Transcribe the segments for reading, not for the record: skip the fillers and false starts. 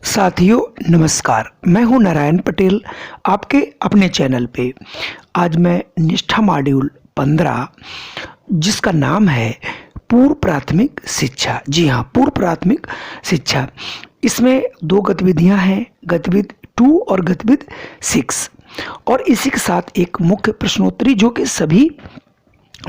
साथियों नमस्कार, मैं हूं नारायण पटेल आपके अपने चैनल पे। आज मैं निष्ठा मॉड्यूल 15 जिसका नाम है पूर्व प्राथमिक शिक्षा। जी हाँ, पूर्व प्राथमिक शिक्षा। इसमें दो गतिविधियां हैं, गतिविधि 2 और गतिविधि 6, और इसी के साथ एक मुख्य प्रश्नोत्तरी जो कि सभी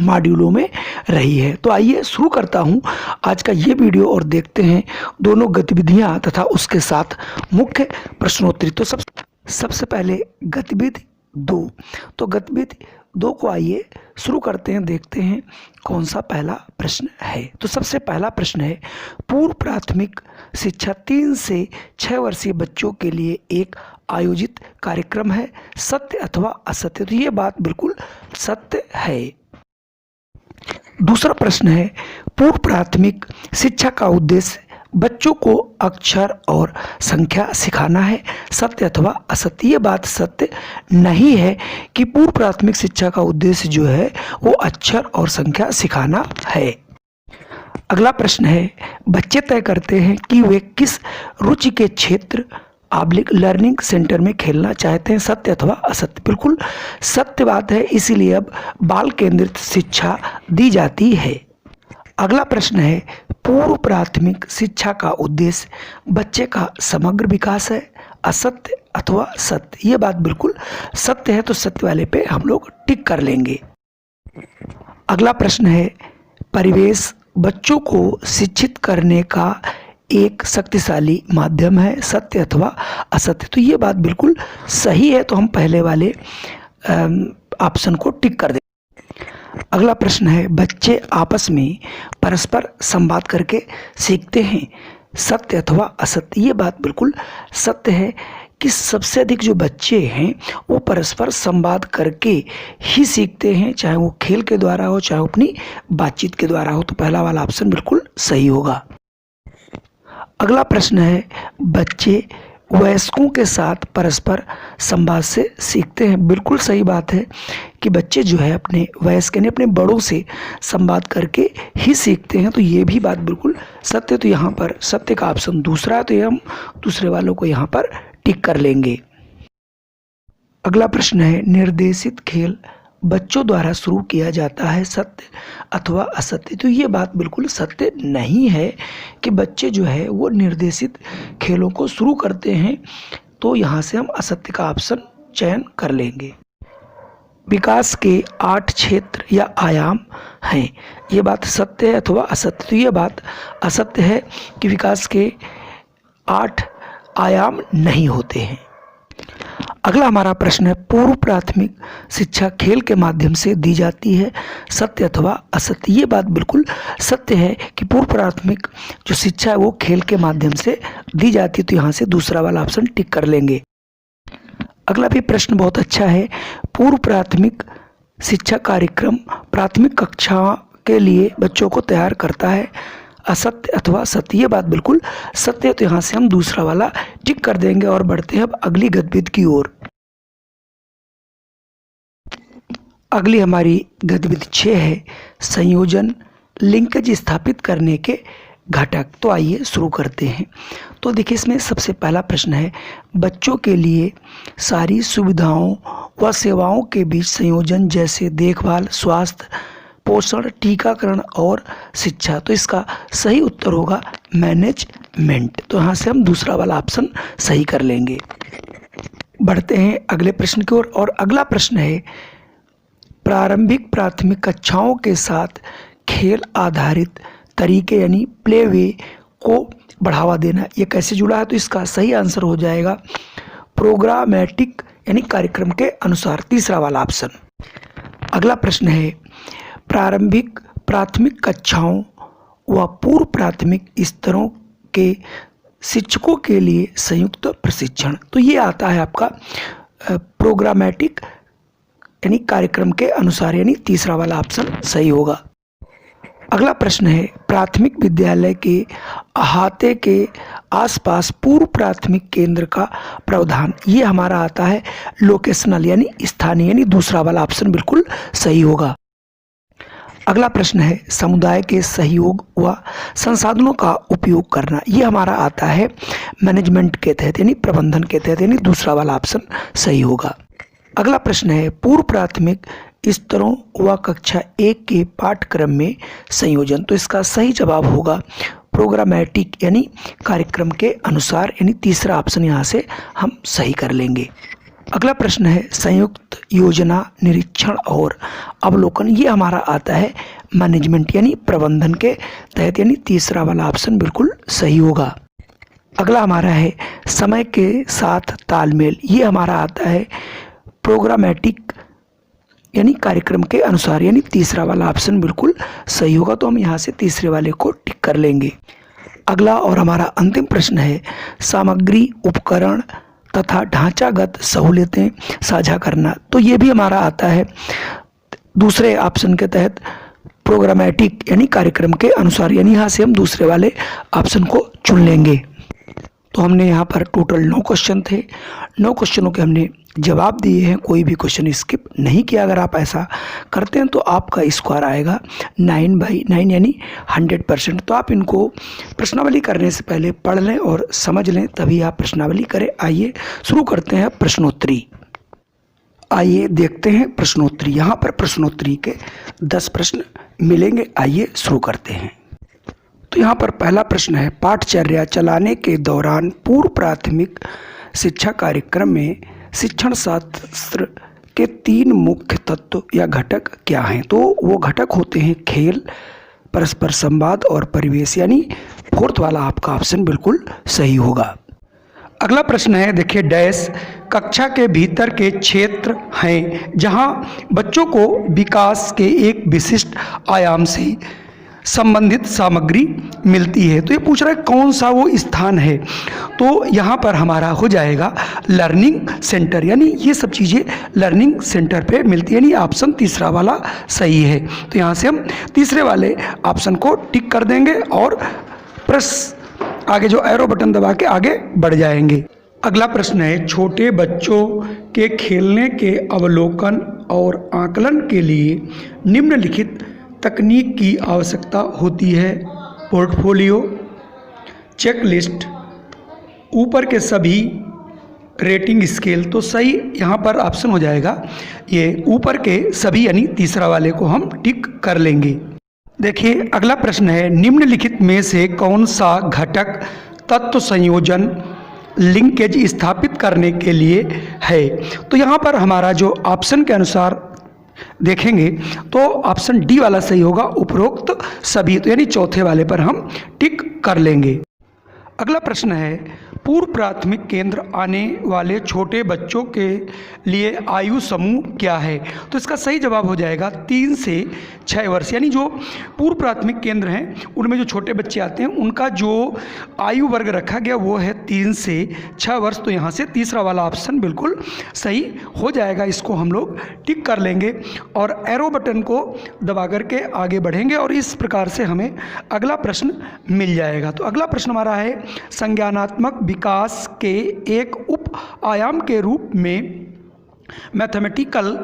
मॉड्यूलों में रही है। तो आइए शुरू करता हूं आज का ये वीडियो और देखते हैं दोनों गतिविधियां तथा उसके साथ मुख्य प्रश्नोत्तरी। तो सबसे पहले गतिविधि 2। तो गतिविधि 2 को आइए शुरू करते हैं, देखते हैं कौन सा पहला प्रश्न है। तो सबसे पहला प्रश्न है, पूर्व प्राथमिक शिक्षा 3 से 6 वर्षीय बच्चों के लिए एक आयोजित कार्यक्रम है, सत्य अथवा असत्य। तो ये बात बिल्कुल सत्य है। दूसरा प्रश्न है, पूर्व प्राथमिक शिक्षा का उद्देश्य बच्चों को अक्षर और संख्या सिखाना है, सत्य अथवा असत्य। ये बात सत्य नहीं है कि पूर्व प्राथमिक शिक्षा का उद्देश्य जो है वो अक्षर और संख्या सिखाना है। अगला प्रश्न है, बच्चे तय करते हैं कि वे किस रुचि के क्षेत्र लर्निंग सेंटर में खेलना चाहते हैं, सत्य अथवा असत्य। बिल्कुल सत्य बात है, इसीलिए अब बाल केंद्रित शिक्षा दी जाती है। अगला प्रश्न है, पूर्व प्राथमिक शिक्षा का उद्देश्य बच्चे का समग्र विकास है, असत्य अथवा सत्य। ये बात बिल्कुल सत्य है, तो सत्य वाले पे हम लोग टिक कर लेंगे। अगला प्रश्न है, परिवेश बच्चों को शिक्षित करने का एक शक्तिशाली माध्यम है, सत्य अथवा असत्य। तो ये बात बिल्कुल सही है, तो हम पहले वाले ऑप्शन को टिक कर दें। अगला प्रश्न है, बच्चे आपस में परस्पर संवाद करके सीखते हैं, सत्य अथवा असत्य। ये बात बिल्कुल सत्य है कि सबसे अधिक जो बच्चे हैं वो परस्पर संवाद करके ही सीखते हैं, चाहे वो खेल के द्वारा हो चाहे अपनी बातचीत के द्वारा हो। तो पहला वाला ऑप्शन बिल्कुल सही होगा। अगला प्रश्न है, बच्चे वयस्कों के साथ परस्पर संवाद से सीखते हैं। बिल्कुल सही बात है कि बच्चे जो है अपने वयस्क यानी अपने बड़ों से संवाद करके ही सीखते हैं। तो ये भी बात बिल्कुल सत्य। तो यहाँ पर सत्य का ऑप्शन दूसरा है, तो ये हम दूसरे वालों को यहाँ पर टिक कर लेंगे। अगला प्रश्न है, निर्देशित खेल बच्चों द्वारा शुरू किया जाता है, सत्य अथवा असत्य। तो ये बात बिल्कुल सत्य नहीं है कि बच्चे जो है वो निर्देशित खेलों को शुरू करते हैं, तो यहाँ से हम असत्य का ऑप्शन चयन कर लेंगे। विकास के 8 क्षेत्र या आयाम हैं, ये बात सत्य है अथवा असत्य। तो ये बात असत्य है कि विकास के 8 आयाम नहीं होते हैं। अगला हमारा प्रश्न है, पूर्व प्राथमिक शिक्षा खेल के माध्यम से दी जाती है, सत्य अथवा असत्य। ये बात बिल्कुल सत्य है कि पूर्व प्राथमिक जो शिक्षा है वो खेल के माध्यम से दी जाती है, तो यहाँ से दूसरा वाला ऑप्शन टिक कर लेंगे। अगला भी प्रश्न बहुत अच्छा है, पूर्व प्राथमिक शिक्षा कार्यक्रम प्राथमिक कक्षा के लिए बच्चों को तैयार करता है, असत्य अथवा सत्य। ये बात बिल्कुल सत्य है, तो यहाँ से हम दूसरा वाला टिक कर देंगे और बढ़ते हैं अब अगली गतिविधि की ओर। अगली हमारी गतिविधि 6 है, संयोजन लिंकेज स्थापित करने के घटक। तो आइए शुरू करते हैं। तो देखिए, इसमें सबसे पहला प्रश्न है, बच्चों के लिए सारी सुविधाओं व सेवाओं के बीच संयोजन जैसे देखभाल, स्वास्थ्य, पोषण, टीकाकरण और शिक्षा। तो इसका सही उत्तर होगा मैनेजमेंट। तो यहाँ से हम दूसरा वाला ऑप्शन सही कर लेंगे। बढ़ते हैं अगले प्रश्न की ओर, और अगला प्रश्न है, प्रारंभिक प्राथमिक कक्षाओं के साथ खेल आधारित तरीके यानी प्ले वे को बढ़ावा देना, ये कैसे जुड़ा है। तो इसका सही आंसर हो जाएगा प्रोग्रामेटिक यानी कार्यक्रम के अनुसार, तीसरा वाला ऑप्शन। अगला प्रश्न है, प्रारंभिक प्राथमिक कक्षाओं व पूर्व प्राथमिक स्तरों के शिक्षकों के लिए संयुक्त प्रशिक्षण। तो ये आता है आपका प्रोग्रामेटिक यानी कार्यक्रम के अनुसार, यानी तीसरा वाला ऑप्शन सही होगा। अगला प्रश्न है, प्राथमिक विद्यालय के अहाते के आसपास पूर्व प्राथमिक केंद्र का प्रावधान। ये हमारा आता है लोकेशनल यानी स्थानीय, यानी दूसरा वाला ऑप्शन बिल्कुल सही होगा। अगला प्रश्न है, समुदाय के सहयोग व संसाधनों का उपयोग करना। ये हमारा आता है मैनेजमेंट के तहत यानी प्रबंधन के तहत, यानी दूसरा वाला ऑप्शन सही होगा। अगला प्रश्न है पूर्व प्राथमिक स्तरों व कक्षा 1 के पाठ्यक्रम में संयोजन। तो इसका सही जवाब होगा प्रोग्रामेटिक यानी कार्यक्रम के अनुसार, यानी तीसरा ऑप्शन यहाँ से हम सही कर लेंगे। अगला प्रश्न है संयुक्त योजना निरीक्षण और अवलोकन। ये हमारा आता है मैनेजमेंट यानी प्रबंधन के तहत, यानी तीसरा वाला ऑप्शन बिल्कुल सही होगा। अगला हमारा है समय के साथ तालमेल। ये हमारा आता है प्रोग्रामेटिक यानी कार्यक्रम के अनुसार, यानी तीसरा वाला ऑप्शन बिल्कुल सही होगा। तो हम यहाँ से तीसरे वाले को टिक कर लेंगे। अगला और हमारा अंतिम प्रश्न है सामग्री उपकरण तथा ढांचागत सहूलियतें साझा करना। तो ये भी हमारा आता है दूसरे ऑप्शन के तहत प्रोग्रामेटिक यानी कार्यक्रम के अनुसार, यानी यहाँ से हम दूसरे वाले ऑप्शन को चुन लेंगे। तो हमने यहाँ पर टोटल 9 क्वेश्चन थे, 9 क्वेश्चनों के हमने जवाब दिए हैं, कोई भी क्वेश्चन स्किप नहीं किया। अगर आप ऐसा करते हैं तो आपका स्कोर आएगा 9/9 यानी 100%। तो आप इनको प्रश्नावली करने से पहले पढ़ लें और समझ लें, तभी आप प्रश्नावली करें। आइए शुरू करते हैं प्रश्नोत्तरी। आइए देखते हैं प्रश्नोत्तरी। यहाँ पर प्रश्नोत्तरी के 10 प्रश्न मिलेंगे। आइए शुरू करते हैं। तो यहाँ पर पहला प्रश्न है पाठचर्या चलाने के दौरान पूर्व प्राथमिक शिक्षा कार्यक्रम में शिक्षण शास्त्र के 3 मुख्य तत्व या घटक क्या हैं। तो वो घटक होते हैं खेल, परस्पर संवाद और परिवेश, यानी 4th वाला आपका ऑप्शन बिल्कुल सही होगा। अगला प्रश्न है देखिए डैश कक्षा के भीतर के क्षेत्र हैं जहां बच्चों को विकास के एक विशिष्ट आयाम से संबंधित सामग्री मिलती है। तो ये पूछ रहा है कौन सा वो स्थान है। तो यहाँ पर हमारा हो जाएगा लर्निंग सेंटर, यानी ये सब चीज़ें लर्निंग सेंटर पे मिलती है, यानी ऑप्शन तीसरा वाला सही है। तो यहाँ से हम तीसरे वाले ऑप्शन को टिक कर देंगे और प्रेस आगे जो एरो बटन दबा के आगे बढ़ जाएंगे। अगला प्रश्न है छोटे बच्चों के खेलने के अवलोकन और आकलन के लिए निम्नलिखित तकनीक की आवश्यकता होती है। पोर्टफोलियो, चेकलिस्ट, ऊपर के सभी रेटिंग स्केल। तो सही यहाँ पर ऑप्शन हो जाएगा ये ऊपर के सभी, यानी तीसरा वाले को हम टिक कर लेंगे। देखिए अगला प्रश्न है निम्नलिखित में से कौन सा घटक तत्व संयोजन लिंकेज स्थापित करने के लिए है। तो यहाँ पर हमारा जो ऑप्शन के अनुसार देखेंगे तो ऑप्शन डी वाला सही होगा, उपरोक्त सभी। तो यानी चौथे वाले पर हम टिक कर लेंगे। अगला प्रश्न है पूर्व प्राथमिक केंद्र आने वाले छोटे बच्चों के लिए आयु समूह क्या है। तो इसका सही जवाब हो जाएगा 3 से 6 वर्ष, यानी जो पूर्व प्राथमिक केंद्र हैं उनमें जो छोटे बच्चे आते हैं उनका जो आयु वर्ग रखा गया वो है 3 से 6 वर्ष। तो यहाँ से तीसरा वाला ऑप्शन बिल्कुल सही हो जाएगा, इसको हम लोग टिक कर लेंगे और एरो बटन को दबा करके आगे बढ़ेंगे और इस प्रकार से हमें अगला प्रश्न मिल जाएगा। तो अगला प्रश्न हमारा है संज्ञानात्मक विकास के एक उप आयाम के रूप में मैथमेटिकल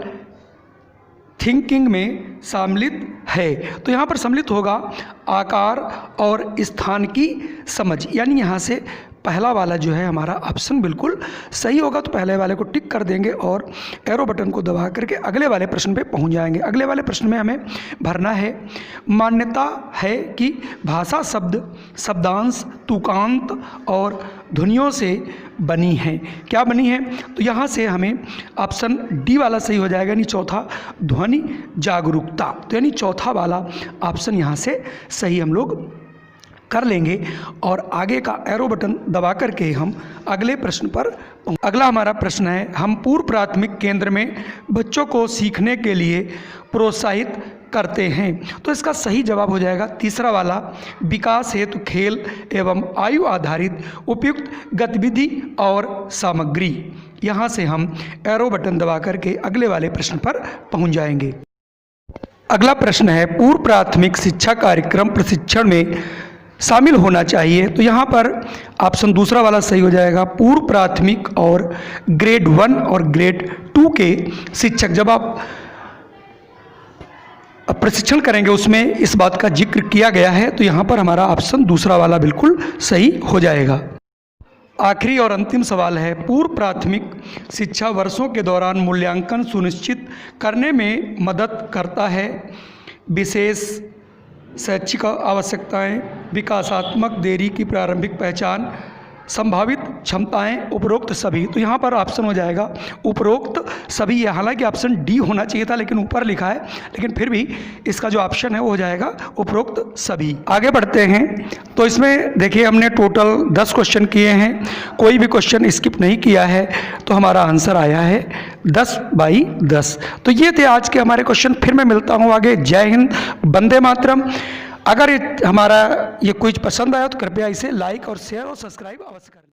थिंकिंग में सम्मिलित है। तो यहाँ पर सम्मिलित होगा आकार और स्थान की समझ, यानी यहाँ से पहला वाला जो है हमारा ऑप्शन बिल्कुल सही होगा। तो पहले वाले को टिक कर देंगे और एरो बटन को दबा करके अगले वाले प्रश्न पे पहुंच जाएंगे। अगले वाले प्रश्न में हमें भरना है मान्यता है कि भाषा शब्द, शब्दांश, तुकांत और ध्वनियों से बनी है। क्या बनी है। तो यहाँ से हमें ऑप्शन डी वाला सही हो जाएगा, यानी चौथा ध्वनि जागरूकता। तो यानी चौथा वाला ऑप्शन यहाँ से सही हम लोग कर लेंगे और आगे का एरो बटन दबा करके हम अगले प्रश्न पर। अगला हमारा प्रश्न है हम पूर्व प्राथमिक केंद्र में बच्चों को सीखने के लिए प्रोत्साहित करते हैं। तो इसका सही जवाब हो जाएगा तीसरा वाला विकास हेतु खेल एवं आयु आधारित उपयुक्त गतिविधि और सामग्री। यहाँ से हम एरो बटन दबा करके अगले वाले प्रश्न पर पहुँच जाएंगे। अगला प्रश्न है पूर्व प्राथमिक शिक्षा कार्यक्रम प्रशिक्षण में शामिल होना चाहिए। तो यहाँ पर ऑप्शन दूसरा वाला सही हो जाएगा, पूर्व प्राथमिक और ग्रेड 1 और ग्रेड 2 के शिक्षक जब आप प्रशिक्षण करेंगे उसमें इस बात का जिक्र किया गया है। तो यहाँ पर हमारा ऑप्शन दूसरा वाला बिल्कुल सही हो जाएगा। आखिरी और अंतिम सवाल है, पूर्व प्राथमिक शिक्षा वर्षों के दौरान मूल्यांकन सुनिश्चित करने में मदद करता है। विशेष शैक्षिक आवश्यकताएं, विकासात्मक देरी की प्रारंभिक पहचान, संभावित क्षमताएं, उपरोक्त सभी। तो यहाँ पर ऑप्शन हो जाएगा उपरोक्त सभी है। हालांकि ऑप्शन डी होना चाहिए था लेकिन ऊपर लिखा है, लेकिन फिर भी इसका जो ऑप्शन है वो हो जाएगा उपरोक्त सभी। आगे बढ़ते हैं तो इसमें देखिए हमने टोटल 10 क्वेश्चन किए हैं, कोई भी क्वेश्चन स्किप नहीं किया है, तो हमारा आंसर आया है 10/10। तो ये थे आज के हमारे क्वेश्चन। फिर मैं मिलता हूँ आगे। जय हिंद, वंदे मातरम। अगर हमारा ये क्विज पसंद आया तो कृपया इसे लाइक और शेयर और सब्सक्राइब अवश्य करें।